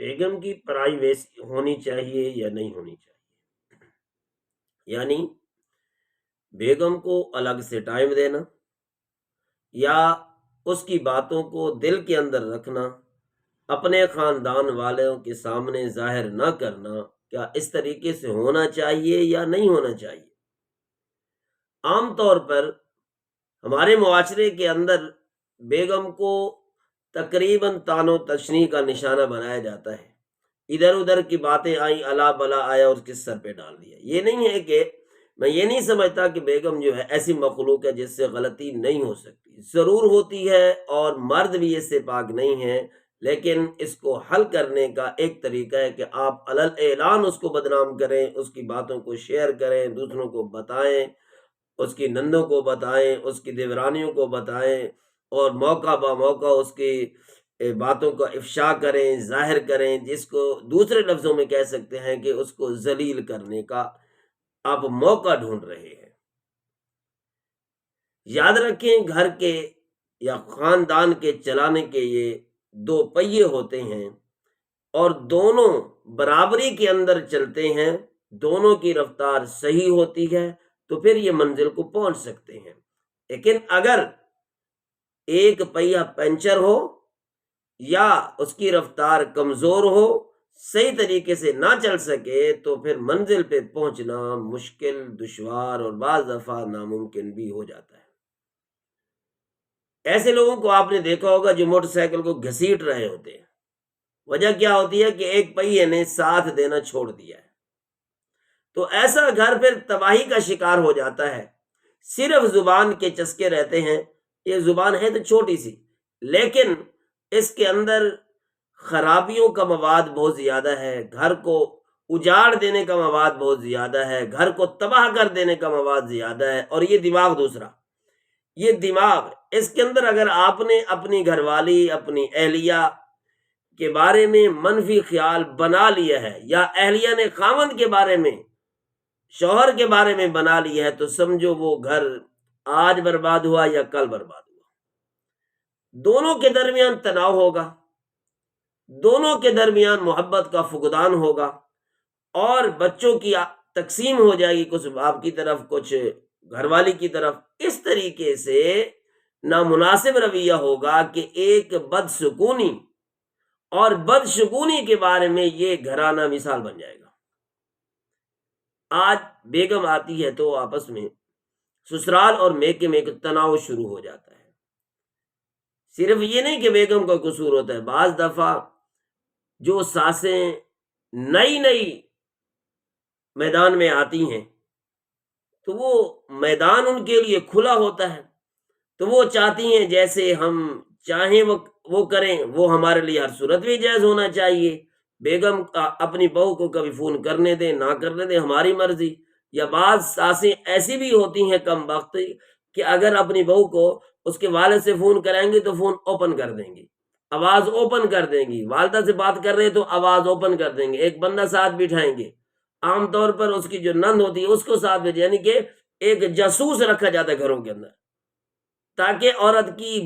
بیگم کی پرائیویسی ہونی چاہیے یا نہیں ہونی چاہیے؟ یعنی بیگم کو الگ سے ٹائم دینا یا اس کی باتوں کو دل کے اندر رکھنا، اپنے خاندان والوں کے سامنے ظاہر نہ کرنا، کیا اس طریقے سے ہونا چاہیے یا نہیں ہونا چاہیے؟ عام طور پر ہمارے معاشرے کے اندر بیگم کو تقریباً تان و تشنیع کا نشانہ بنایا جاتا ہے۔ ادھر ادھر کی باتیں آئیں، الا بلا آیا اور کس سر پہ ڈال دیا۔ یہ نہیں ہے کہ میں یہ نہیں سمجھتا کہ بیگم جو ہے ایسی مخلوق ہے جس سے غلطی نہیں ہو سکتی، ضرور ہوتی ہے، اور مرد بھی اس سے پاک نہیں ہے، لیکن اس کو حل کرنے کا ایک طریقہ ہے کہ آپ علل اعلان اس کو بدنام کریں، اس کی باتوں کو شیئر کریں، دوسروں کو بتائیں، اس کی نندوں کو بتائیں، اس کی دیورانیوں کو بتائیں، اور موقع با موقع اس کی باتوں کا افشا کریں، ظاہر کریں، جس کو دوسرے لفظوں میں کہہ سکتے ہیں کہ اس کو ذلیل کرنے کا آپ موقع ڈھونڈ رہے ہیں۔ یاد رکھیں، گھر کے یا خاندان کے چلانے کے یہ دو پہیے ہوتے ہیں، اور دونوں برابری کے اندر چلتے ہیں، دونوں کی رفتار صحیح ہوتی ہے تو پھر یہ منزل کو پہنچ سکتے ہیں۔ لیکن اگر ایک پہیہ پنچر ہو یا اس کی رفتار کمزور ہو، صحیح طریقے سے نہ چل سکے، تو پھر منزل پہ پہنچنا مشکل، دشوار اور بعض دفعہ ناممکن بھی ہو جاتا ہے۔ ایسے لوگوں کو آپ نے دیکھا ہوگا جو موٹر سائیکل کو گھسیٹ رہے ہوتے ہیں، وجہ کیا ہوتی ہے کہ ایک پہیے نے ساتھ دینا چھوڑ دیا ہے، تو ایسا گھر پھر تباہی کا شکار ہو جاتا ہے۔ صرف زبان کے چسکے رہتے ہیں، یہ زبان ہے تو چھوٹی سی، لیکن اس کے اندر خرابیوں کا مواد بہت زیادہ ہے، گھر کو اجاڑ دینے کا مواد بہت زیادہ ہے، گھر کو تباہ کر دینے کا مواد زیادہ ہے۔ اور یہ دماغ دوسرا، یہ دماغ، اس کے اندر اگر آپ نے اپنی گھر والی، اپنی اہلیہ کے بارے میں منفی خیال بنا لیا ہے، یا اہلیہ نے خاوند کے بارے میں، شوہر کے بارے میں بنا لیا ہے، تو سمجھو وہ گھر آج برباد ہوا یا کل برباد ہوا۔ دونوں کے درمیان تناؤ ہوگا، دونوں کے درمیان محبت کا فقدان ہوگا، اور بچوں کی تقسیم ہو جائے گی، کچھ باپ کی طرف، کچھ گھر والی کی طرف۔ اس طریقے سے نامناسب رویہ ہوگا کہ ایک بدسکونی اور بدشگونی کے بارے میں یہ گھرانہ مثال بن جائے گا۔ آج بیگم آتی ہے تو آپس میں سسرال اور میکے میں ایک تناؤ شروع ہو جاتا ہے۔ صرف یہ نہیں کہ بیگم کا قصور ہوتا ہے، بعض دفعہ جو ساسیں نئی نئی میدان میں آتی ہیں تو وہ میدان ان کے لیے کھلا ہوتا ہے، تو وہ چاہتی ہیں جیسے ہم چاہیں وہ کریں، وہ ہمارے لیے ہر صورت میں جائز ہونا چاہیے۔ بیگم اپنی بہو کو کبھی فون کرنے دیں، نہ کرنے دیں، ہماری مرضی۔ یا بعض ساسیں ایسی بھی ہوتی ہیں کم وقت کہ اگر اپنی بہو کو اس کے والد سے فون کریں گے تو فون اوپن کر دیں گی، آواز اوپن کر دیں گی، والدہ سے بات کر رہے تو آواز اوپن کر دیں گے، ایک بندہ ساتھ بٹھائیں گے، عام طور پر اس کی جو نند ہوتی ہے اس کو ساتھ بھیجیں، یعنی کہ ایک جاسوس رکھا جاتا ہے گھروں کے اندر، تاکہ عورت کی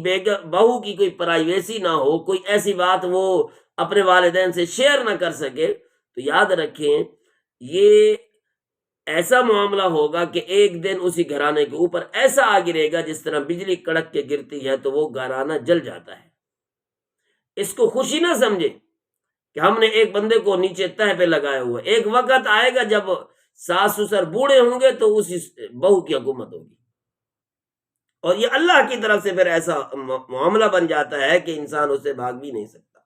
بہو کی کوئی پرائیویسی نہ ہو، کوئی ایسی بات وہ اپنے والدین سے شیئر نہ کر سکے۔ تو یاد رکھیں، یہ ایسا معاملہ ہوگا کہ ایک دن اسی گھرانے کے اوپر ایسا آ گرے گا جس طرح بجلی کڑک کے گرتی ہے تو وہ گھرانہ جل جاتا ہے۔ اس کو خوشی نہ سمجھے کہ ہم نے ایک بندے کو نیچے تہ پہ لگایا ہوا، ایک وقت آئے گا جب ساس سسر بوڑھے ہوں گے تو اسی بہو کی حکومت ہوگی، اور یہ اللہ کی طرف سے پھر ایسا معاملہ بن جاتا ہے کہ انسان اسے بھاگ بھی نہیں سکتا۔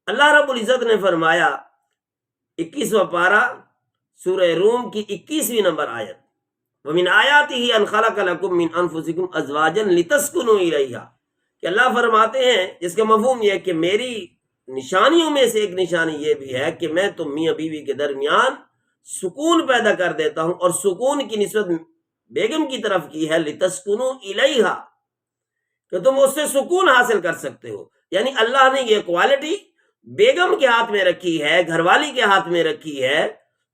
اللہ رب العزت نے فرمایا 21واں پارہ سورہ روم کی 21ویں نمبر آیت، وَمِنْ آيَاتِهِ أَنْ خَلَقَ لَكُم مِّنْ أَنفُسِكُمْ أَزْوَاجًا لِتَسْكُنُوا إِلَيْهَا، کہ اللہ فرماتے ہیں، جس کا مفہوم یہ ہے کہ میری نشانیوں میں سے ایک نشانی یہ بھی ہے کہ میں تم میاں بیوی کے درمیان سکون پیدا کر دیتا ہوں، اور سکون کی نسبت بیگم کی طرف کی ہے لِتَسْكُنُوا إِلَيْهَا، کہ تم اس سے سکون حاصل کر سکتے ہو۔ یعنی اللہ نے یہ کوالٹی بیگم کے ہاتھ میں رکھی ہے، گھر والی کے ہاتھ میں رکھی ہے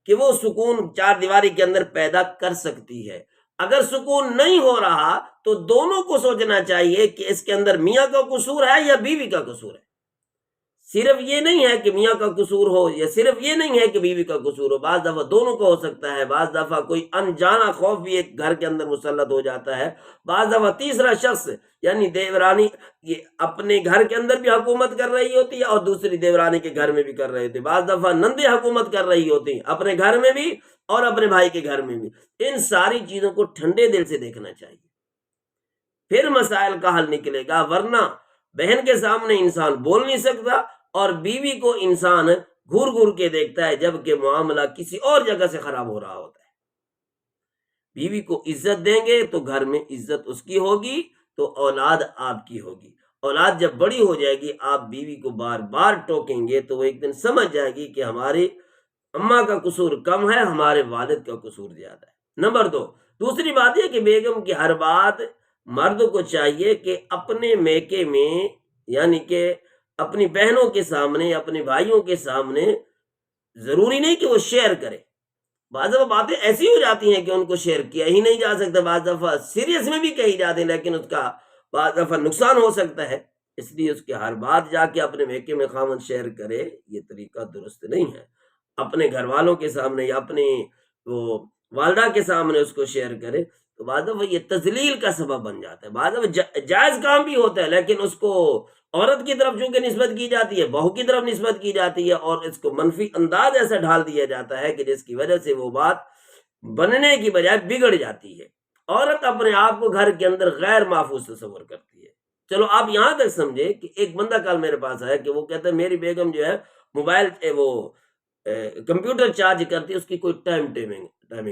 کہ وہ سکون چار دیواری کے اندر پیدا کر سکتی ہے۔ اگر سکون نہیں ہو رہا تو دونوں کو سوچنا چاہیے کہ اس کے اندر میاں کا قصور ہے یا بیوی کا قصور ہے۔ صرف یہ نہیں ہے کہ میاں کا قصور ہو یا صرف یہ نہیں ہے کہ بیوی کا قصور ہو، بعض دفعہ دونوں کا ہو سکتا ہے، بعض دفعہ کوئی انجانا خوف بھی ایک گھر کے اندر مسلط ہو جاتا ہے، بعض دفعہ تیسرا شخص یعنی دیورانی یہ اپنے گھر کے اندر بھی حکومت کر رہی ہوتی ہے اور دوسری دیورانی کے گھر میں بھی کر رہی ہوتی ہے، بعض دفعہ نندے حکومت کر رہی ہوتی ہیں اپنے گھر میں بھی اور اپنے بھائی کے گھر میں بھی۔ ان ساری چیزوں کو ٹھنڈے دل سے دیکھنا چاہیے، پھر مسائل کا حل نکلے گا، ورنہ بہن کے سامنے انسان بول نہیں سکتا اور بیوی کو انسان گھور گھور کے دیکھتا ہے جبکہ معاملہ کسی اور جگہ سے خراب ہو رہا ہوتا ہے۔ بیوی کو عزت دیں گے تو گھر میں عزت اس کی ہوگی تو اولاد آپ کی ہوگی، اولاد جب بڑی ہو جائے گی آپ بیوی کو بار بار ٹوکیں گے تو وہ ایک دن سمجھ جائے گی کہ ہماری اماں کا قصور کم ہے، ہمارے والد کا قصور زیادہ ہے۔ نمبر 2، دوسری بات یہ کہ بیگم کی ہر بات مرد کو چاہیے کہ اپنے میکے میں یعنی کہ اپنی بہنوں کے سامنے اپنے بھائیوں کے سامنے ضروری نہیں کہ وہ شیئر کرے، بعض دفعہ باتیں ایسی ہو جاتی ہیں کہ ان کو شیئر کیا ہی نہیں جا سکتا، بعض دفعہ سیریس میں بھی کہی جاتی ہیں لیکن اس کا بعض دفعہ نقصان ہو سکتا ہے، اس لیے اس کی ہر بات جا کے اپنے میکے میں خاوند شیئر کرے، یہ طریقہ درست نہیں ہے۔ اپنے گھر والوں کے سامنے یا اپنی وہ والدہ کے سامنے اس کو شیئر کرے تو بعض دفعہ یہ تذلیل کا سبب بن جاتا ہے، بعض دفعہ جائز کام بھی ہوتا ہے لیکن اس کو عورت کی طرف چونکہ نسبت کی جاتی ہے، بہو کی طرف نسبت کی جاتی ہے اور اس کو منفی انداز ایسا ڈھال دیا جاتا ہے کہ جس کی وجہ سے وہ بات بننے کی بجائے بگڑ جاتی ہے۔ عورت اپنے آپ کو گھر کے اندر غیر محفوظ تصور کرتی ہے۔ چلو آپ یہاں تک سمجھے کہ ایک بندہ کل میرے پاس آیا کہ وہ کہتا ہے میری بیگم جو ہے موبائل وہ کمپیوٹر چارج کرتی ہے، اس کی کوئی ٹائم ٹیبل